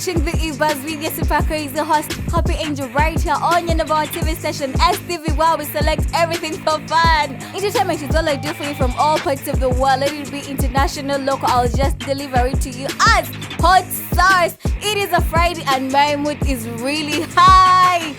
watching the eBuzz Media Super Crazy host Happy Angel right here on your number one TV station STV, where we select everything for fun. Entertainment is all I do for you from all parts of the world. Let it be international, local, I'll just deliver it to you as hot stars. It is a Friday and my mood is really high.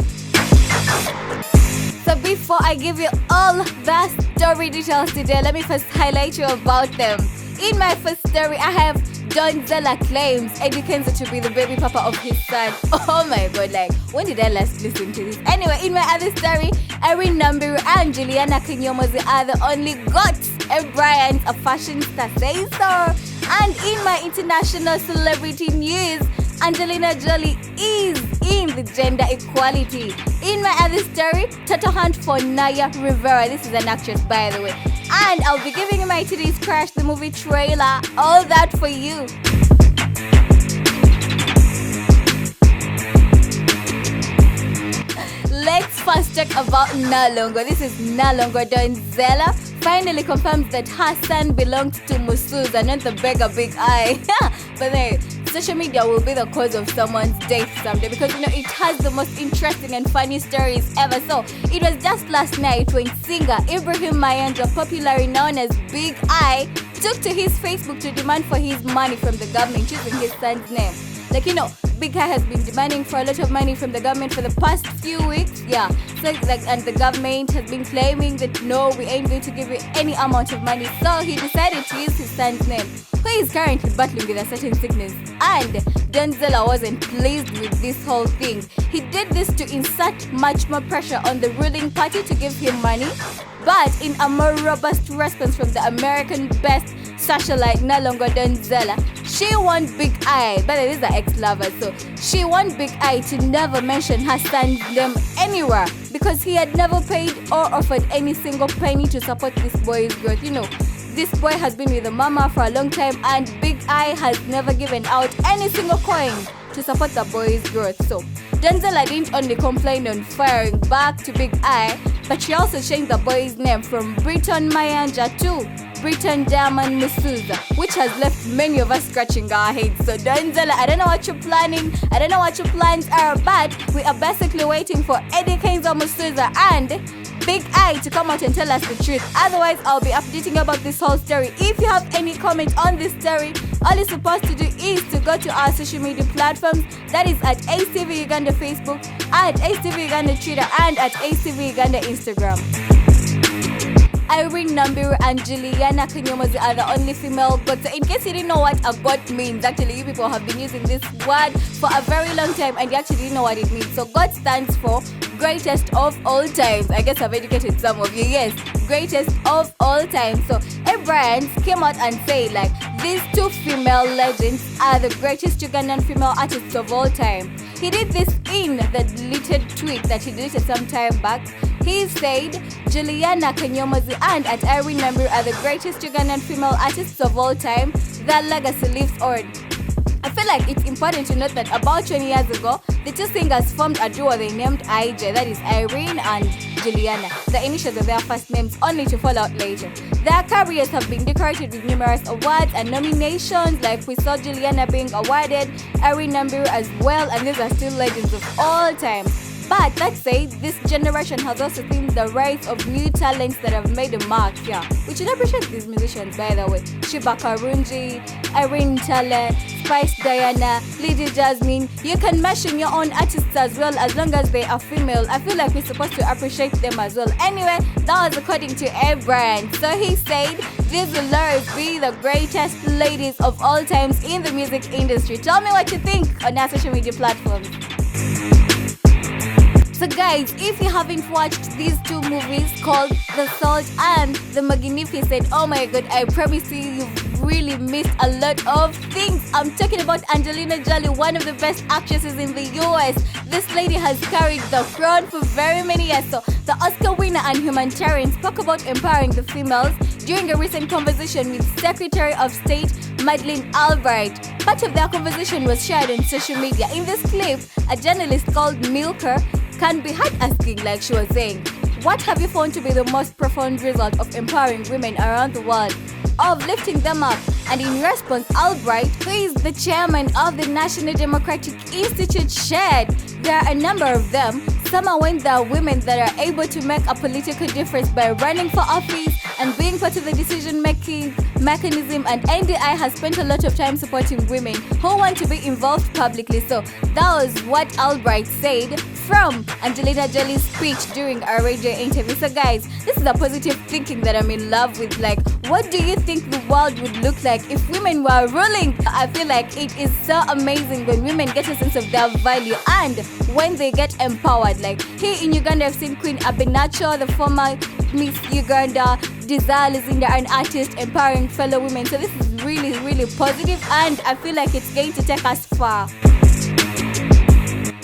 So before I give you all the story details today, let me first highlight you about them. In my first story, I have Donzella claims Eddie Kenzo to be the baby papa of his son. Oh my god, like, when did I last listen to this? Anyway, in my other story, Erin Nambiru and Juliana Kinyomozi are the only goats. And Bryant, a fashion star, says so. And in my international celebrity news, Angelina Jolie is in the gender equality. In my other story, Toto hunt for Naya Rivera. This is an actress, by the way. And I'll be giving you my today's Crash the movie trailer. All that for you. Let's first talk about Nalongo. This is Nalongo. Donzella finally confirms that her son belongs to Musuza, not the beggar Big Eye. But then, social media will be the cause of someone's death someday because, you know, it has the most interesting and funny stories ever. So, it was just last night when singer Ibrahim Mayanja, popularly known as Big Eye, took to his Facebook to demand for his money from the government using his son's name. Like, you know, Big Eye has been demanding for a lot of money from the government for the past few weeks. Yeah. So, like, and the government has been claiming that no, we ain't going to give you any amount of money. So he decided to use his son's name, who is currently battling with a certain sickness. And Donzella wasn't pleased with this whole thing. He did this to insert much more pressure on the ruling party to give him money. But in a more robust response from the American-based socialite Nalongo Donzella, she want Big Eye, but it is an ex-lover, so she want Big Eye to never mention her son's name anywhere because he had never paid or offered any single penny to support this boy's growth. You know, this boy has been with the mama for a long time and Big Eye has never given out any single coin to support the boy's growth. So Donzella didn't only complain on firing back to Big Eye, but she also changed the boy's name from Britton Mayanja to Britton Diamond Musuza, which has left many of us scratching our heads. So Donzella, I don't know what you're planning, I don't know what your plans are, but we are basically waiting for Eddie Kenzo Musuza and Big Eye to come out and tell us the truth. Otherwise, I'll be updating you about this whole story. If you have any comment on this story, all you're supposed to do is to go to our social media platforms. That is at ACTV Uganda Facebook, at ACTV Uganda Twitter, and at ACTV Uganda Instagram. Irene Nambiru and Juliana Kinyomozi are the only female goats. So in case you didn't know what a goat means, actually you people have been using this word for a very long time and you actually didn't know what it means. So GOAT stands for greatest of all times. I guess I've educated some of you. Yes, greatest of all time. So Brian came out and said like these two female legends are the greatest Ugandan female artists of all time. He did this in the deleted tweet that he deleted some time back. He said Juliana Kinyomozi and at Irene Nambiru are the greatest Ugandan female artists of all time. Their legacy lives on. I feel like it's important to note that about 20 years ago, the two singers formed a duo they named IJ, that is Irene and Juliana. The initials of their first names only to fall out later. Their careers have been decorated with numerous awards and nominations, like we saw Juliana being awarded, Irene Nambiru as well, and these are still legends of all time. But let's say this generation has also seen the rise of new talents that have made a mark. Yeah, we should appreciate these musicians, by the way. Shiba Karunji, Irene Tale, Spice Diana, Lady Jasmine. You can mention your own artists as well as long as they are female. I feel like we're supposed to appreciate them as well. Anyway, that was according to Brian. So he said, these will always be the greatest ladies of all times in the music industry. Tell me what you think on our social media platforms. So guys, if you haven't watched these two movies called The Salt and The Magnificent, oh my god, I promise you've really missed a lot of things. I'm talking about Angelina Jolie, one of the best actresses in the US. This lady has carried the crown for very many years. So the Oscar winner and humanitarian spoke about empowering the females during a recent conversation with Secretary of State Madeleine Albright. Part of their conversation was shared on social media. In this clip, a journalist called Milker can be heard asking, like she was saying, what have you found to be the most profound result of empowering women around the world, of lifting them up And in response, Albright, who is the chairman of the National Democratic Institute, shared there are a number of them. Some are when there are women that are able to make a political difference by running for office and being part of the decision-making mechanism, and NDI has spent a lot of time supporting women who want to be involved publicly. So that was what Albright said from Angelina Jolie's speech during our radio interview. So guys, this is a positive thinking that I'm in love with. Like, what do you think the world would look like if women were ruling? I feel like it is so amazing when women get a sense of their value and when they get empowered. Like here in Uganda, I've seen Queen Abenacho, the former Miss Uganda, Desire Luzinda, an artist empowering fellow women. So this is really, really positive, and I feel like it's going to take us far.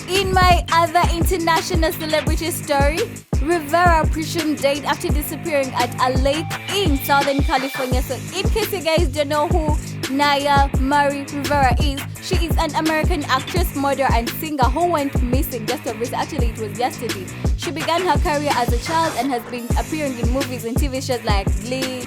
In my other international celebrity story, Rivera presumed dead after disappearing at a lake in Southern California. So in case you guys don't know who Naya Marie Rivera is, she is an American actress, model, and singer who went missing just of recent. Actually, it was yesterday. She began her career as a child and has been appearing in movies and TV shows like Glee,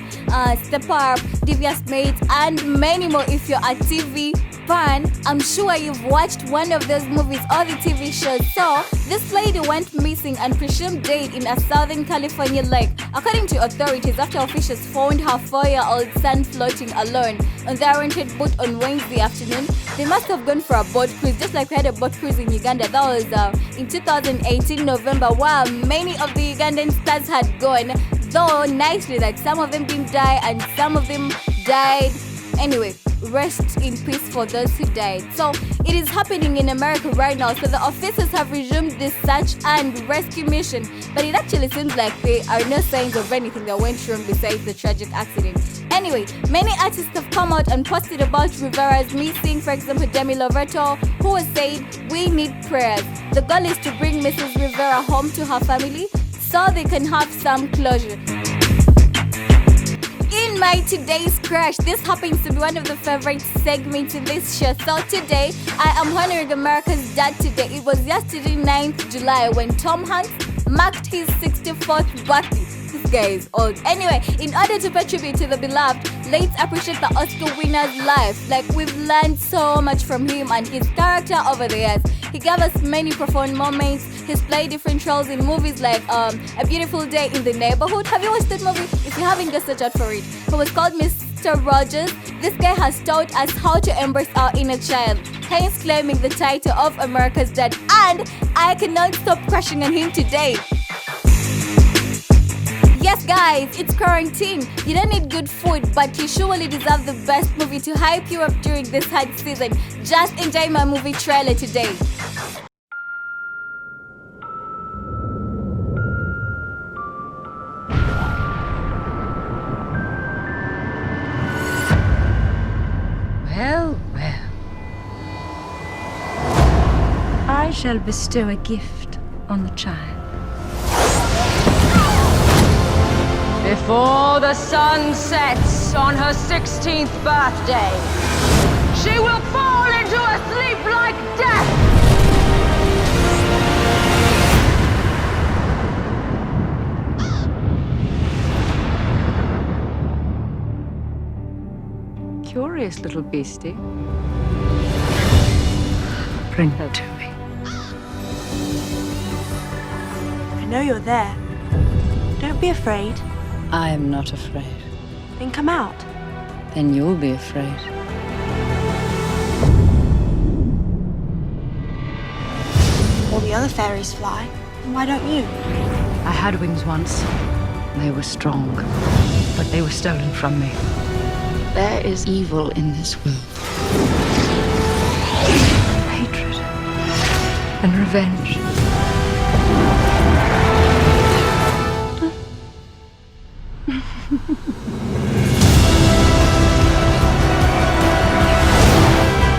Step Up, Devious Mates, and many more. If you're a TV fan, I'm sure you've watched one of those movies or the TV shows. So this lady went missing and presumed dead in a Southern California lake, according to authorities, after officials found her 4-year-old son floating alone on their rented boat on Wednesday afternoon. They must have gone for a boat cruise, just like we had a boat cruise in Uganda. That was in 2018 November, where many of the Ugandan stars had gone, though nicely, like some of them didn't die and some of them died. Anyway, rest in peace for those who died. So it is happening in America right now. So the officers have resumed this search and rescue mission, but it actually seems like there are no signs of anything that went wrong besides the tragic accident. Anyway, many artists have come out and posted about Rivera's missing. For example, Demi Lovato, who has said, "We need prayers." The goal is to bring Mrs. Rivera home to her family so they can have some closure. In my today's crush, this happens to be one of the favorite segments in this show. So today, I am honoring America's Dad Today. It was yesterday, 9th July, when Tom Hanks marked his 64th birthday. This guy is old. Anyway, in order to pay tribute to the beloved, let's appreciate the Oscar winner's life. Like, we've learned so much from him and his character over the years. He gave us many profound moments. He's played different roles in movies like A Beautiful Day in the Neighborhood. Have you watched that movie? If you haven't, just search out for it. It was called Mr. Rogers. This guy has taught us how to embrace our inner child, hence claiming the title of America's Dad. And I cannot stop crushing on him today. Yes guys, it's quarantine. You don't need good food, but you surely deserve the best movie to hype you up during this hard season. Just enjoy my movie trailer today. Well, well. I shall bestow a gift on the child. Before the sun sets on her 16th birthday, she will fall into a sleep like death. Curious little beastie. Bring her to me. I know you're there. Don't be afraid. I am not afraid. Then come out. Then you'll be afraid. All the other fairies fly. Why don't you? I had wings once. They were strong, but they were stolen from me. There is evil in this world. Hatred and revenge.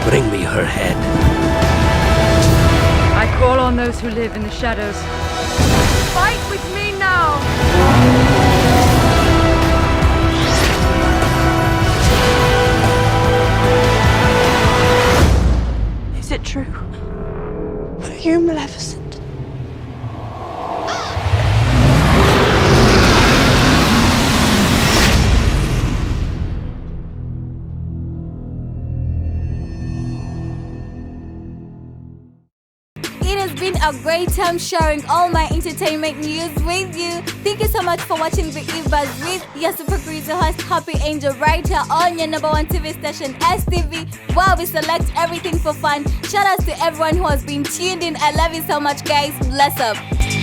Bring me her head. I call on those who live in the shadows. Fight with me now! Is it true? Are you Maleficent? has been a great time sharing all my entertainment news with you. Thank you so much for watching the Eve Buzz with your super crazy host, Happy Angel, right here on your number one TV station, STV, where we select everything for fun. Shout out to everyone who has been tuned in. I love you so much, guys. Bless up.